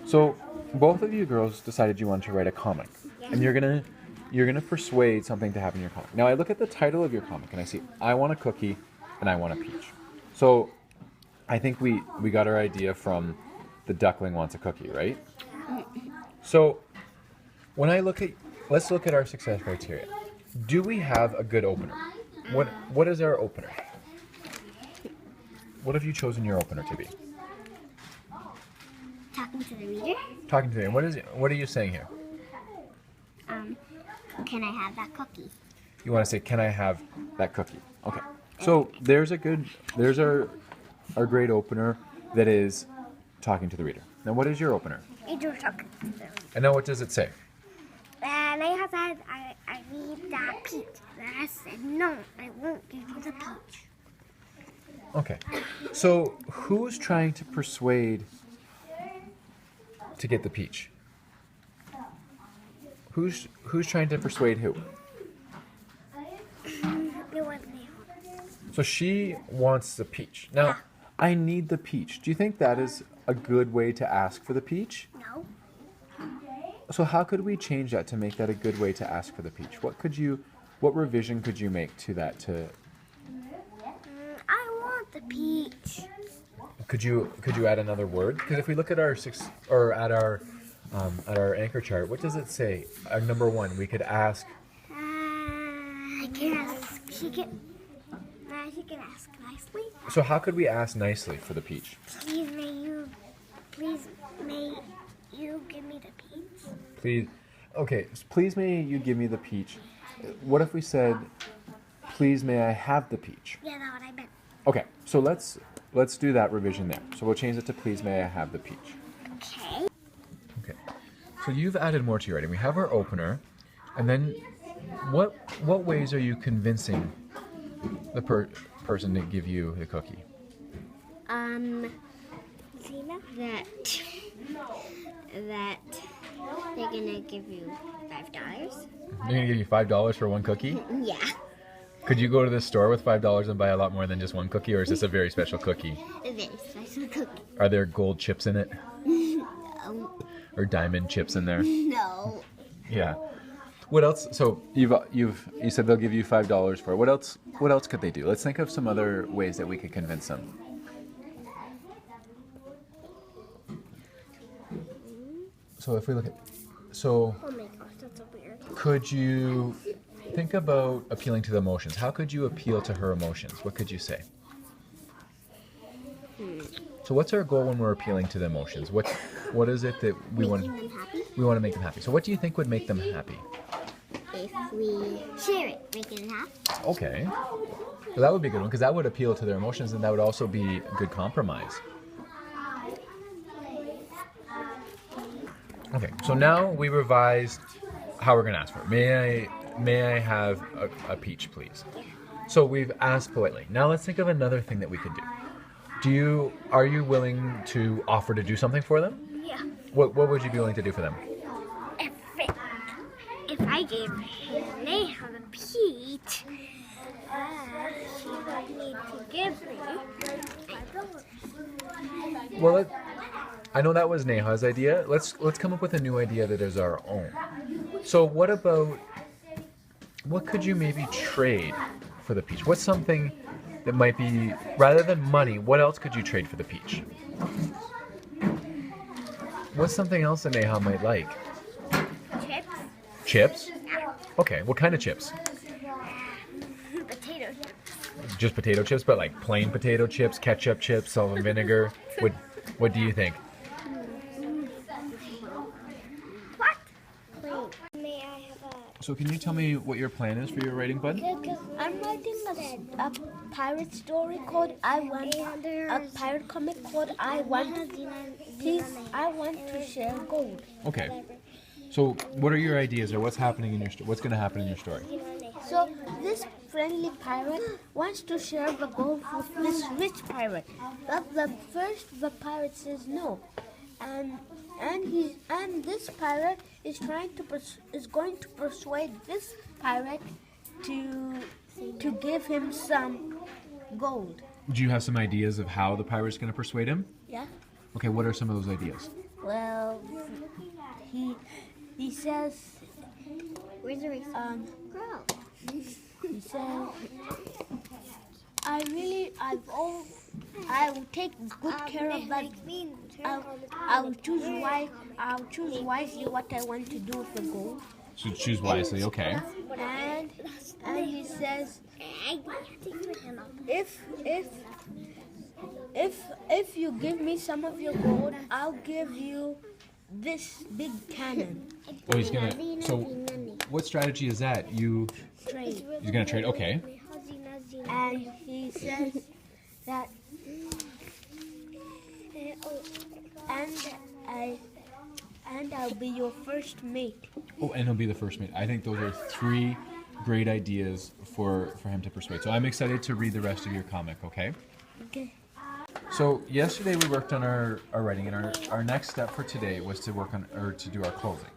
So both of you girls decided you wanted to write a comic, and you're gonna persuade something to happen in your comic. Now I look at the title of your comic and I see I want a cookie and I want a peach. So I think we got our idea from the duckling wants a cookie, right? So when I look at let's look at our success criteria. Do we have a good opener? What is our opener? What have you chosen your opener to be? Talking to the reader. Talking to me. What are you saying here? Can I have that cookie? You want to say, "Can I have that cookie?" Okay. So there's our great opener that is talking to the reader. Now, what is your opener? It's talking to the reader. And now, what does it say? And I said, I need that peach. And I said, no, I won't give you the peach. Okay. So who's trying to persuade to get the peach? Who's trying to persuade who? It was me. So she wants the peach. Now, I need the peach. Do you think that is a good way to ask for the peach? No. So how could we change that to make that a good way to ask for the peach? What revision could you make to that I want the peach. Could you add another word? Because if we look at our at our anchor chart, what does it say? Number 1, we could ask. I can ask. She can ask nicely. So how could we ask nicely for the peach? Please may you give me the peach? Please, okay. Please may you give me the peach. What if we said, please may I have the peach? Yeah, that's what I meant. Okay, so let's do that revision there. So we'll change it to please may I have the peach. Okay. Okay. So you've added more to your writing. We have our opener, and then what ways are you convincing the person to give you the cookie? That they're gonna give you $5. They're gonna give you $5 for one cookie? Yeah. Could you go to the store with $5 and buy a lot more than just one cookie, or is this a very special cookie? A very special cookie. Are there gold chips in it? No. Or diamond chips in there? No. Yeah. What else? So you said they'll give you $5 for it. What else could they do? Let's think of some other ways that we could convince them. So if we look at Oh my gosh, that's so weird. could you think about appealing to the emotions? How could you appeal to her emotions? What could you say? So what's our goal when we're appealing to the emotions? What is it that we want? Making them happy? We want to make them happy. So what do you think would make them happy? If we share it, making them happy. Okay. Well, that would be a good one because that would appeal to their emotions, and that would also be a good compromise. Okay, so now we revised how we're going to ask for it. May I have a peach, please? So we've asked politely. Now let's think of another thing that we could do. Are you willing to offer to do something for them? Yeah. What would you be willing to do for them? If I gave Neha the peach, she would need to give me $5. Well, I know that was Neha's idea. Let's come up with a new idea that is our own. So what could you maybe trade for the peach? What's something that might be, rather than money, what else could you trade for the peach? What's something else that Neha might like? Chips? Chips? Okay, what kind of chips? Potato chips. Just potato chips, but like plain potato chips, ketchup chips, salt and vinegar. What do you think? What? May I have So can you tell me what your plan is for your writing, bud? I'm writing a pirate story called I Want, a pirate comic called I Want. Please, I want to share gold. Okay. So what are your ideas, or what's happening in your what's going to happen in your story? So this friendly pirate wants to share the gold with this rich pirate. But the pirate says no, and this pirate is going to persuade this pirate to give him some gold. Do you have some ideas of how the pirate's going to persuade him? Yeah. Okay, what are some of those ideas? Well, he says, Where's the race? Girl. he says, I will take good care of that. I'll choose wisely what I want to do with the gold. So choose wisely, okay. And he says, if you give me some of your gold, I'll give you this big cannon. Oh, he's gonna. So, what strategy is that? Trade. He's gonna trade. Okay. And he says that, and I'll be your first mate. Oh, and he'll be the first mate. I think those are 3 great ideas for him to persuade. So I'm excited to read the rest of your comic. Okay. Okay. So yesterday we worked on our writing, and our next step for today was to work on to do our closing.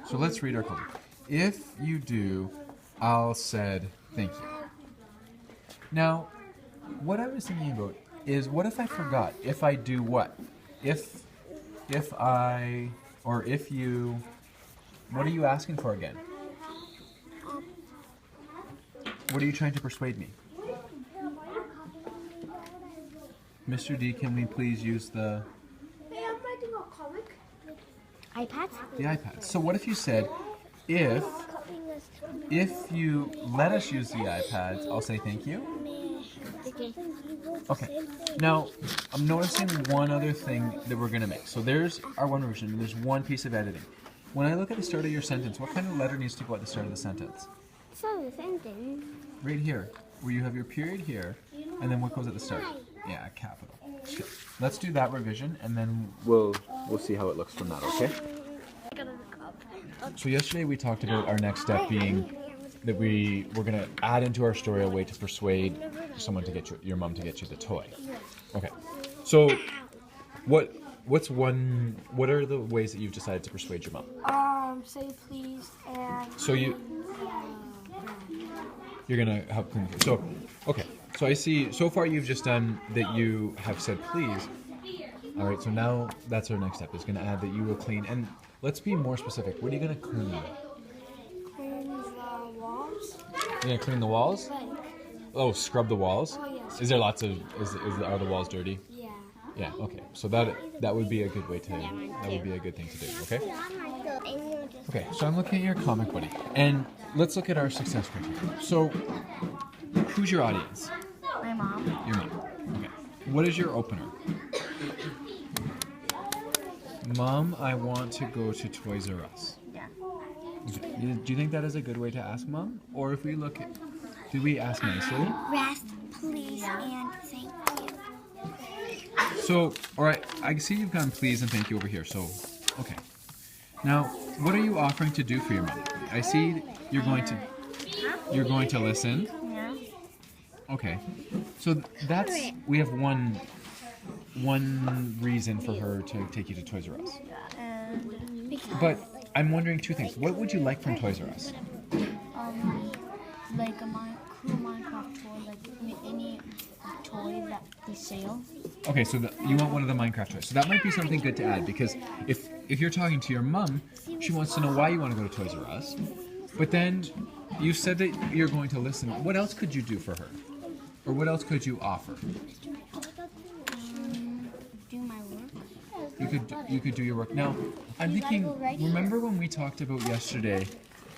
So let's read our closing. If you do, I'll said thank you. Now, what I was thinking about is, what if I forgot? If I do what? If I, or if you, what are you asking for again? What are you trying to persuade me? Mr. D, can we please use the... Hey, I'm writing a comic. iPad? The iPad. So what if you said, if you let us use the iPads, I'll say thank you? Okay. Now, I'm noticing one other thing that we're going to make. So there's our one version, and there's one piece of editing. When I look at the start of your sentence, what kind of letter needs to go at the start of the sentence? So the same thing. Right here, where you have your period here, and then what goes at the start? Yeah, capital. Let's do that revision, and then we'll see how it looks from that, okay? So yesterday we talked about our next step being that we're going to add into our story a way to persuade someone to get your mom to get you the toy. Okay. So what are the ways that you've decided to persuade your mom? Say please and... So you're going to help clean. So, okay. So I see, so far you've just done that you have said please. All right, so now that's our next step, is going to add that you will clean. And let's be more specific. What are you going to clean? Clean the walls. You're going to clean the walls? Oh, scrub the walls? Oh, yes. Is there lots of, are the walls dirty? Yeah. Yeah, okay. So that would be a good way to, that would be a good thing to do, okay? Okay, so I'm looking at your comic, buddy. And let's look at our success criteria. So, who's your audience? My mom. Your mom. Okay. What is your opener? Mom, I want to go to Toys R Us. Yeah. Okay. Do you think that is a good way to ask mom? Or if we look at, do we ask nicely? Rest, please, and thank you. So, alright, I see you've gone please and thank you over here, so, okay. Now, what are you offering to do for your mom? I see you're going to listen. Yeah. Okay. So that's, we have one reason for her to take you to Toys R Us. But I'm wondering 2 things. What would you like from Toys R Us? Like a cool Minecraft toy, like any toy that they sell. Okay, so you want one of the Minecraft toys. So that might be something good to add, because if you're talking to your mom, she wants to know why you want to go to Toys R Us. But then you said that you're going to listen. What else could you do for her? Or what else could you offer? Do my work. You could do your work. Now, I'm thinking, remember when we talked about yesterday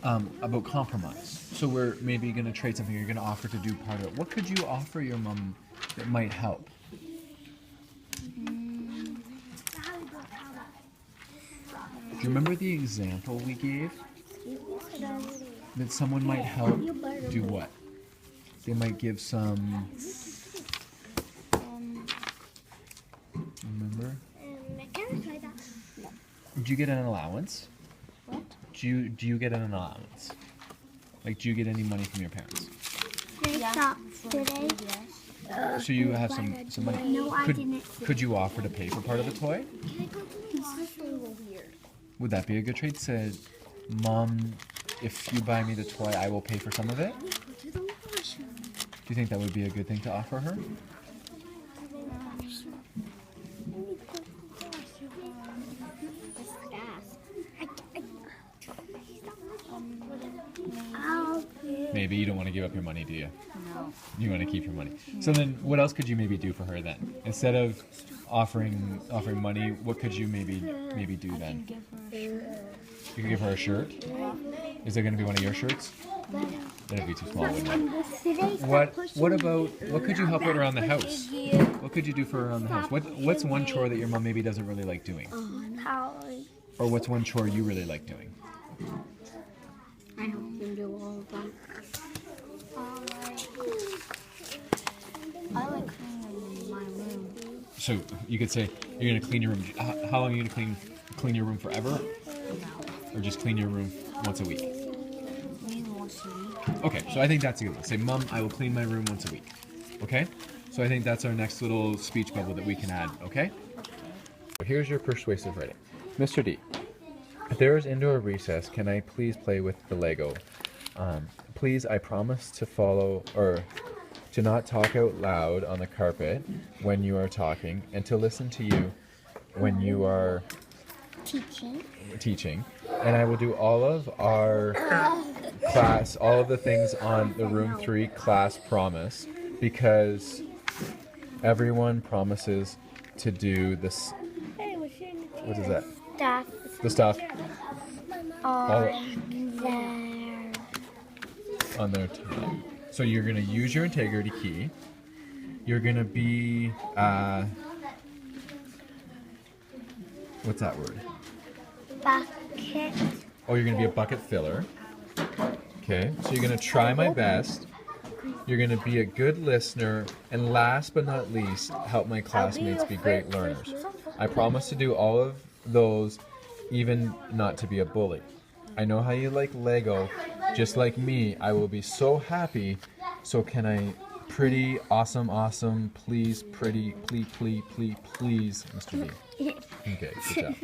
about compromise? So we're maybe going to trade something, you're going to offer to do part of it. What could you offer your mom that might help? Do you remember the example we gave? That someone might help do what? They might give some... Remember? Do you get an allowance? What? Do you get an allowance? Like, do you get any money from your parents? Today? So you have some money. No, I didn't. Could you offer to pay for part of the toy? This is a little weird. Would that be a good trade? Said, Mom, if you buy me the toy, I will pay for some of it? Do you think that would be a good thing to offer her? It's gas. Maybe you don't want to give up your money, do you? No. You want to keep your money. So then, what else could you maybe do for her then? Instead of offering money, what could you maybe do then? Give her a shirt. You could give her a shirt. Is it going to be one of your shirts? That'd be too small, wouldn't it? What could you help out around the house? What could you do for her around the house? What's one chore that your mom maybe doesn't really like doing? Or what's one chore you really like doing? I help them do all of them. I like cleaning my room. So you could say you're going to clean your room. How long are you going to clean your room forever? No. Or just clean your room once a week? Maybe once a week. Okay, so I think that's a good one. Say, Mom, I will clean my room once a week. Okay? So I think that's our next little speech bubble that we can add, okay? Here's your persuasive writing. Mr. D, if there is indoor recess, can I please play with the Lego? Please, I promise to follow, or to not talk out loud on the carpet when you are talking, and to listen to you when you are teaching. And I will do all of our class, all of the things on the Room 3 class promise, because everyone promises to do this. What is that? Stuff. The stuff There. on their time. So you're going to use your integrity key. You're going to be, what's that word? Bucket. Oh, you're going to be a bucket filler. Okay, so you're going to try my best. You're going to be a good listener. And last but not least, help my classmates be great learners. I promise to do all of those, even not to be a bully. I know how you like Lego. Just like me, I will be so happy. So can I, pretty, awesome, please, pretty, please, Mr. D. Okay, good job.